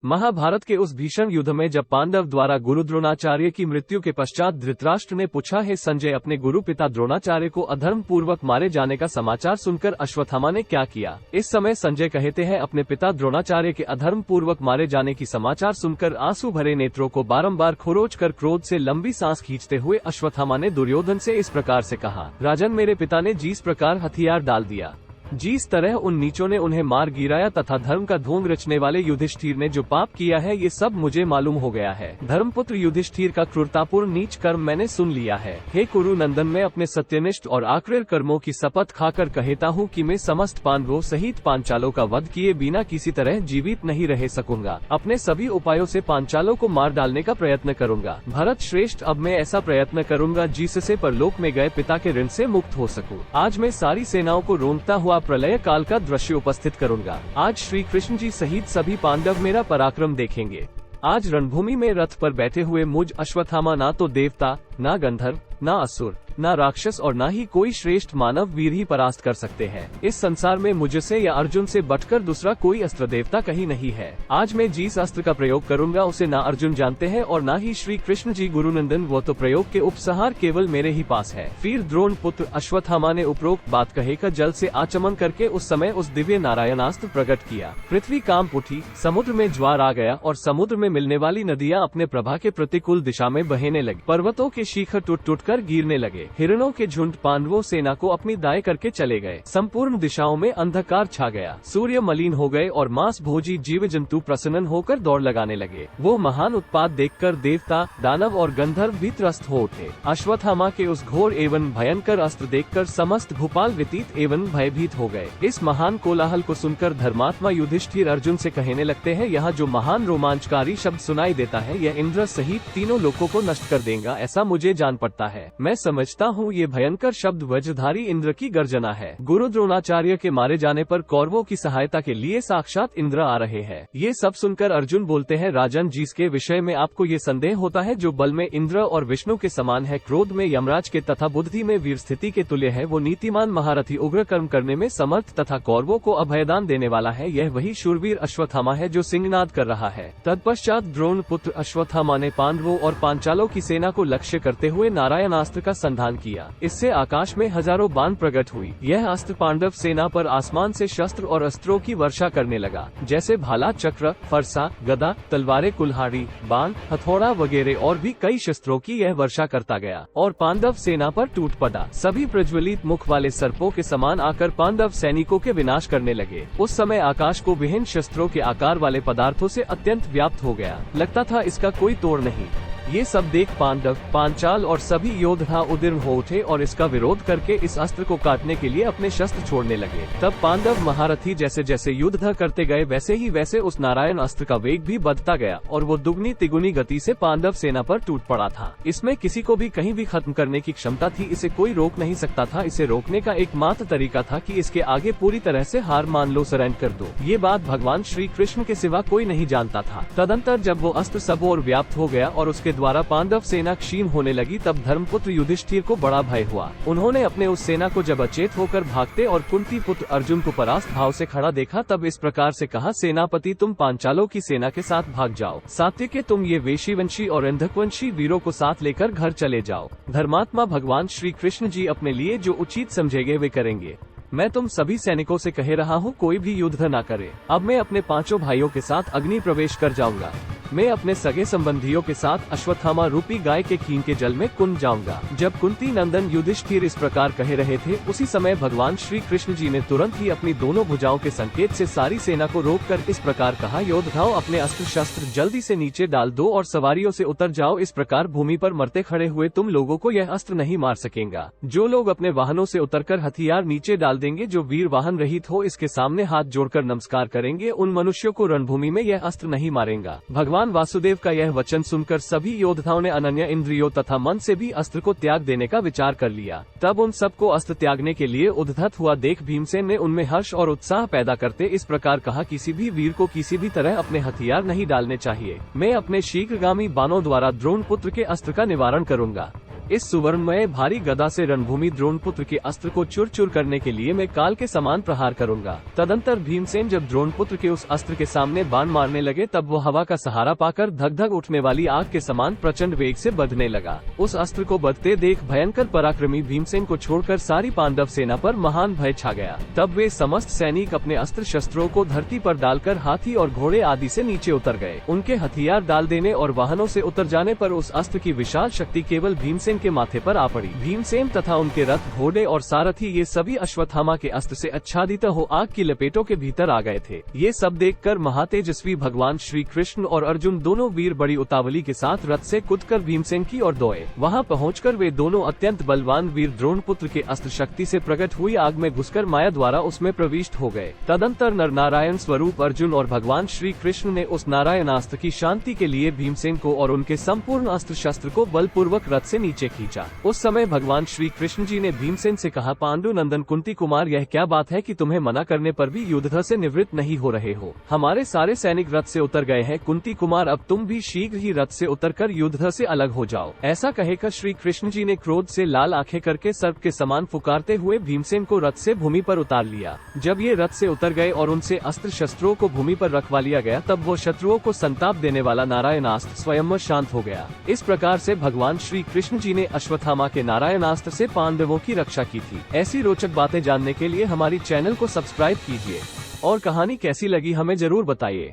महाभारत के उस भीषण युद्ध में जब पांडव द्वारा गुरु द्रोणाचार्य की मृत्यु के पश्चात धृतराष्ट्र ने पूछा, हे संजय, अपने गुरु पिता द्रोणाचार्य को अधर्म पूर्वक मारे जाने का समाचार सुनकर अश्वत्थामा ने क्या किया। इस समय संजय कहते हैं, अपने पिता द्रोणाचार्य के अधर्म पूर्वक मारे जाने की समाचार सुनकर आंसू भरे नेत्रों को बारंबार खरोच कर क्रोध से लंबी सांस खींचते हुए अश्वत्थामा ने दुर्योधन से इस प्रकार से कहा, राजन, मेरे पिता ने जिस प्रकार हथियार डाल दिया, जिस तरह उन नीचों ने उन्हें मार गिराया तथा धर्म का ढोंग रचने वाले युधिष्ठिर ने जो पाप किया है, ये सब मुझे मालूम हो गया है। धर्मपुत्र युधिष्ठिर का क्रूरतापूर्ण नीच कर्म मैंने सुन लिया है। हे कुरु नंदन, मैं अपने सत्यनिष्ठ और आक्रिय कर्मों की शपथ खाकर कहता हूँ कि मैं समस्त पांडवों सहित पांचालों का वध किए बिना किसी तरह जीवित नहीं रह सकूंगा। अपने सभी उपायों से पांचालों को मार डालने का प्रयत्न करूंगा। भरत श्रेष्ठ, अब मैं ऐसा प्रयत्न करूंगा जिससे परलोक में गए पिता के ऋण से मुक्त हो सकूं। आज मैं सारी सेनाओं को रोंदता हुआ प्रलय काल का दृश्य उपस्थित करूंगा। आज श्री कृष्ण जी सहित सभी पांडव मेरा पराक्रम देखेंगे। आज रणभूमि में रथ पर बैठे हुए मुझ अश्वत्थामा ना तो देवता, ना गंधर्व, ना असुर, ना राक्षस और ना ही कोई श्रेष्ठ मानव वीर ही परास्त कर सकते हैं। इस संसार में मुझसे या अर्जुन से बढ़कर दूसरा कोई अस्त्र देवता कहीं नहीं है। आज मैं जिस अस्त्र का प्रयोग करूंगा उसे ना अर्जुन जानते हैं और ना ही श्री कृष्ण जी गुरुनंदन, वो तो प्रयोग के उपसहार केवल मेरे ही पास है। फिर द्रोण पुत्र अश्वत्थामा ने उपरोक्त बात कहेकर जल से आचमन करके उस समय उस दिव्य नारायणास्त्र प्रकट किया। पृथ्वी कांप उठी, समुद्र में ज्वार आ गया और समुद्र में मिलने वाली नदियां अपने प्रभा के प्रतिकूल दिशा में बहने लगी। पर्वतों के शिखर टूट टूट कर गिरने लगे। हिरणों के झुंड पांडवों सेना को अपनी दाएं करके चले गए। संपूर्ण दिशाओं में अंधकार छा गया। सूर्य मलिन हो गए और मांस भोजी जीव जंतु प्रसन्न होकर दौड़ लगाने लगे। वो महान उत्पात देखकर देवता, दानव और गंधर्व भी त्रस्त हो उठे। अश्वत्थामा के उस घोर एवं भयंकर अस्त्र देखकर समस्त भूपाल व्यतीत एवं भयभीत हो गए। इस महान कोलाहल को सुनकर धर्मात्मा युधिष्ठिर अर्जुन से कहने लगते हैं, यहाँ जो महान रोमांचकारी शब्द सुनाई देता है, यह इंद्र सहित तीनों लोकों को नष्ट कर देगा, ऐसा मुझे जान पड़ता है। मैं समझता हूँ ये भयंकर शब्द वज्रधारी इंद्र की गर्जना है। गुरु द्रोणाचार्य के मारे जाने पर कौरवों की सहायता के लिए साक्षात इंद्र आ रहे हैं। ये सब सुनकर अर्जुन बोलते हैं, राजन, जिसके विषय में आपको ये संदेह होता है, जो बल में इंद्र और विष्णु के समान है, क्रोध में यमराज के तथा बुद्धि में वीर स्थिति के तुल्य है, वो नीतिमान महारथी उग्र कर्म करने में समर्थ तथा कौरवों को अभयदान देने वाला है, यह वही शूरवीर अश्वत्थामा है जो सिंहनाद कर रहा है। तत्पश्चात द्रोण पुत्र अश्वत्थामा ने पांडवों और पांचालों की सेना को लक्ष्य करते हुए नारायणास्त्र का संधान किया। इससे आकाश में हजारों बाण प्रकट हुई। यह अस्त्र पांडव सेना पर आसमान से शस्त्र और अस्त्रों की वर्षा करने लगा, जैसे भाला, चक्र, फरसा, गदा, तलवारें, कुल्हाड़ी, बाण, हथौड़ा वगैरह और भी कई शस्त्रों की यह वर्षा करता गया और पांडव सेना पर टूट पड़ा। सभी प्रज्वलित मुख वाले सर्पों के समान आकर पांडव सैनिकों के विनाश करने लगे। उस समय आकाश को विभिन्न शस्त्रों के आकार वाले पदार्थों से अत्यंत व्याप्त हो गया। लगता था इसका कोई तोड़ नहीं। ये सब देख पांडव, पांचाल और सभी योद्धा उद्विग्न हो उठे और इसका विरोध करके इस अस्त्र को काटने के लिए अपने शस्त्र छोड़ने लगे। तब पांडव महारथी जैसे जैसे युद्ध करते गए वैसे ही वैसे उस नारायण अस्त्र का वेग भी बढ़ता गया और वो दुगनी तिगुनी गति से पांडव सेना पर टूट पड़ा था। इसमें किसी को भी कहीं भी खत्म करने की क्षमता थी। इसे कोई रोक नहीं सकता था। इसे रोकने का एकमात्र तरीका था कि इसके आगे पूरी तरह से हार मान लो, सरेंडर कर दो। ये बात भगवान श्री कृष्ण के सिवा कोई नहीं जानता था। तदंतर जब वो अस्त्र सब ओर व्याप्त हो गया और उसके द्वारा पांडव सेना क्षीण होने लगी, तब धर्मपुत्र युधिष्ठिर को बड़ा भय हुआ। उन्होंने अपने उस सेना को जब अचेत होकर भागते और कुंती पुत्र अर्जुन को परास्त भाव से खड़ा देखा, तब इस प्रकार से कहा, सेनापति, तुम पांचालों की सेना के साथ भाग जाओ। सात्विक, तुम ये वेशीवंशी और अंधकवंशी वीरों को साथ लेकर घर चले जाओ। धर्मात्मा भगवान श्री कृष्ण जी अपने लिए जो उचित समझेंगे वे करेंगे। मैं तुम सभी सैनिकों से कह रहा हूँ, कोई भी युद्ध न करे। अब मैं अपने पांचों भाइयों के साथ अग्नि प्रवेश कर जाऊंगा। मैं अपने सगे संबंधियों के साथ अश्वत्थामा रूपी गाय के खीन के जल में कुंद जाऊंगा। जब कुंती नंदन युधिष्ठिर इस प्रकार कह रहे थे, उसी समय भगवान श्री कृष्ण जी ने तुरंत ही अपनी दोनों भुजाओं के संकेत से सारी सेना को रोककर इस प्रकार कहा, योद्धाओं, अपने अस्त्र शस्त्र जल्दी से नीचे डाल दो और सवारियों से उतर जाओ। इस प्रकार भूमि पर मरते खड़े हुए तुम लोगों को यह अस्त्र नहीं मार सकेगा। जो लोग अपने वाहनों से उतरकर हथियार नीचे डाल देंगे, जो वीर वाहन रहित हो, इसके सामने हाथ जोड़कर नमस्कार करेंगे, उन मनुष्यों को रणभूमि में यह अस्त्र नहीं मारेगा। भगवान वासुदेव का यह वचन सुनकर सभी योद्धाओं ने अनन्य इंद्रियों तथा मन से भी अस्त्र को त्याग देने का विचार कर लिया। तब उन सबको अस्त्र त्यागने के लिए उद्धत हुआ देख भीमसेन ने उनमें हर्ष और उत्साह पैदा करते इस प्रकार कहा, किसी भी वीर को किसी भी तरह अपने हथियार नहीं डालने चाहिए। मैं अपने शीघ्रगामी बाणों द्वारा द्रोण पुत्र के अस्त्र का निवारण करूंगा। इस सुवर्णमय भारी गदा से रणभूमि द्रोणपुत्र के अस्त्र को चूर चूर करने के लिए मैं काल के समान प्रहार करूंगा। तदंतर भीमसेन जब द्रोणपुत्र के उस अस्त्र के सामने बाण मारने लगे तब वो हवा का सहारा पाकर धक धक उठने वाली आग के समान प्रचंड वेग से बढ़ने लगा। उस अस्त्र को बढ़ते देख भयंकर पराक्रमी भीमसेन को छोड़कर सारी पांडव सेना पर महान भय छा गया। तब वे समस्त सैनिक अपने अस्त्र शस्त्रों को धरती पर डालकर हाथी और घोड़े आदि से नीचे उतर गए। उनके हथियार डाल देने और वाहनों से उतर जाने पर उस अस्त्र की विशाल शक्ति केवल भीमसेन के माथे पर आ पड़ी। भीमसेन तथा उनके रथ, घोड़े और सारथी ये सभी अश्वत्थामा के अस्त्र से आच्छादित हो आग की लपेटों के भीतर आ गए थे। ये सब देखकर महातेजस्वी भगवान श्री कृष्ण और अर्जुन दोनों वीर बड़ी उतावली के साथ रथ से कूदकर भीमसेन की ओर दौड़े। वहां पहुंचकर वे दोनों अत्यंत बलवान वीर द्रोणपुत्र के अस्त्र शक्ति से प्रकट हुई आग में घुसकर माया द्वारा उसमें प्रविष्ट हो गए। तदंतर नर नारायण स्वरूप अर्जुन और भगवान श्री कृष्ण ने उस नारायणास्त्र की शांति के लिए भीमसेन को और उनके संपूर्ण अस्त्र शस्त्र को बलपूर्वक रथ से नीचे खींचा। उस समय भगवान श्री कृष्ण जी ने भीमसेन से कहा, पांडु नंदन कुंती कुमार, यह क्या बात है कि तुम्हें मना करने पर भी युद्ध से निवृत्त नहीं हो रहे हो। हमारे सारे सैनिक रथ से उतर गए हैं। कुंती कुमार, अब तुम भी शीघ्र ही रथ से उतरकर युद्ध से अलग हो जाओ। ऐसा कहकर श्री कृष्ण जी ने क्रोध से लाल आंखें करके सर्प के समान पुकारते हुए भीमसेन को रथ से भूमि पर उतार लिया। जब ये रथ से उतर गए और उनसे अस्त्र शस्त्रों को भूमि पर रखवा लिया गया तब वो शत्रुओं को संताप देने वाला नारायणास्त्र स्वयं शांत हो गया। इस प्रकार से भगवान श्री कृष्ण जी ने अश्वत्थामा के नारायणास्त्र से पांडवों की रक्षा की थी। ऐसी रोचक बातें जानने के लिए हमारी चैनल को सब्सक्राइब कीजिए और कहानी कैसी लगी हमें जरूर बताइए।